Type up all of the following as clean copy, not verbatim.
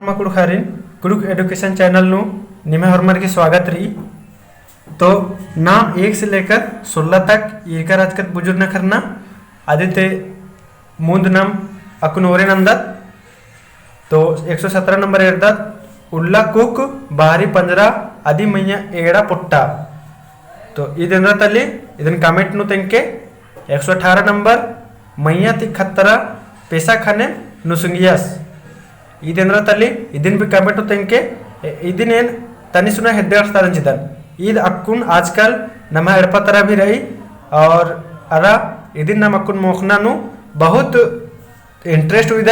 कुड़खारिन Kurukh education channel नु निमे हरमर की स्वागत रही। तो नाम 1 से लेकर 16 तक ये राजकत बुजुर्ग न करना आदित्य मुंद नाम अकुनोरे नंदत। तो 117 नंबर एर्दत उल्ला कुक बाहरी पंजरा आदि मैया एड़ा पुट्टा। तो इधर तली इधन कमेंट नु तेंके 118 नंबर मैया तिखत्तरा पेशा खाने नुसुंगियास इधर तली इदिन भी कमेंट तेंके इदिन एन तनी सुना हेद्देगार चिदन ईद अक्कुन आजकल नमा एड़पा तरह भी रही और अरा इदिन नम अक्कुन मोखना नु बहुत इंटरेस्ट हुई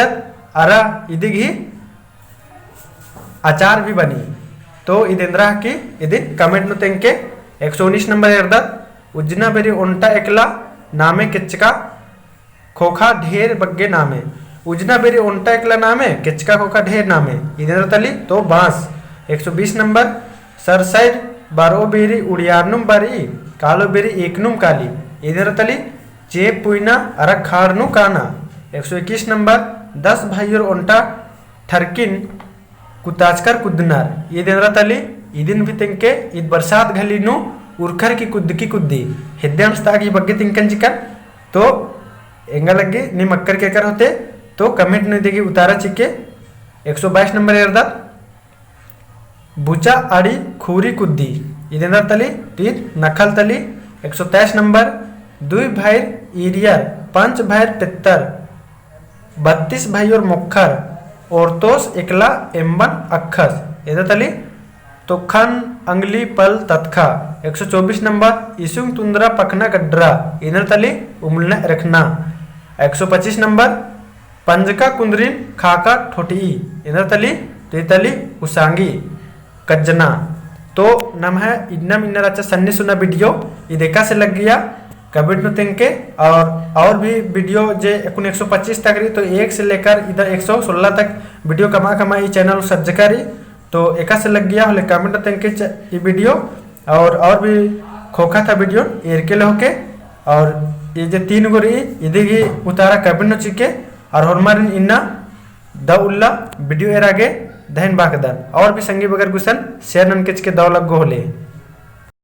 अरा इदिग ही आचार भी बनी। तो इदिंद्रा की इदिन कमेंट नु तेंके 119 नंबर एर्दत उज्जना बेरी ओंटा एकला नामे किचका खोखा ढेर बग्गे नामे उजना बेरी ओंटा एकला नामे किचका खोखा ढेर नामे इधर तली तो बांस। 120 नंबर सर साइड बारो बेरी उड़ियारनुम बारी कालो बेरी एकनुम काली इधर तली चेप पुइना अरक खाड़नु काना। 121 नंबर 10 भाइयों ओंटा ठरकिन कुताचकर कुदनार इधर तली इदिन भी तेंके ईद बरसात घली नु उर्खर की कुद्दी हिद्यांस्तागी बग्गे तिंकन चिकन। तो एंगा लगे नि मक्कर के कर होते तो कमेंट नहीं देगी उतारा चिके। 122 नंबर एर्दत बुचा आड़ी खूरी कुद्दी इधर तली तीन नखल तली। 123 नंबर 2 भाई इरियर 5 भाई पित्तर 32 भाई और मुखर औरतोस एकला एम्बन अखस इधर तली तुखन अंगली पल तत्खा। 124 नंबर इसुंग तुंद्रा पखना गड्रा इधर तली उमलने रखना। 125 नंबर पंजका कुंदरीन खाका ठोटी इधर तली तेतली उसांगी कज्जना। तो नम है इन्नम इन्नर अच्छा सन्नी सुना वीडियो ये देखा से लग गया कमेंट नु तेंके और भी वीडियो जे 125 तक रही तो 1 से लेकर इधर 116 तक वीडियो कमा ये चैनल सज्जकारी। तो एका से लग गया होले कमेंट तेंके ये वीडियो और भी खोखा था वीडियो एरकेले होके और ये जो 3 गो रही इधे उतारा कमेंट नु चिके और हरमारिन इन्ना द उल्ला वीडियो एर आगे दहन बाकदन और भी संगी बगर गुसन शेयर नन के दाव लग गो होले।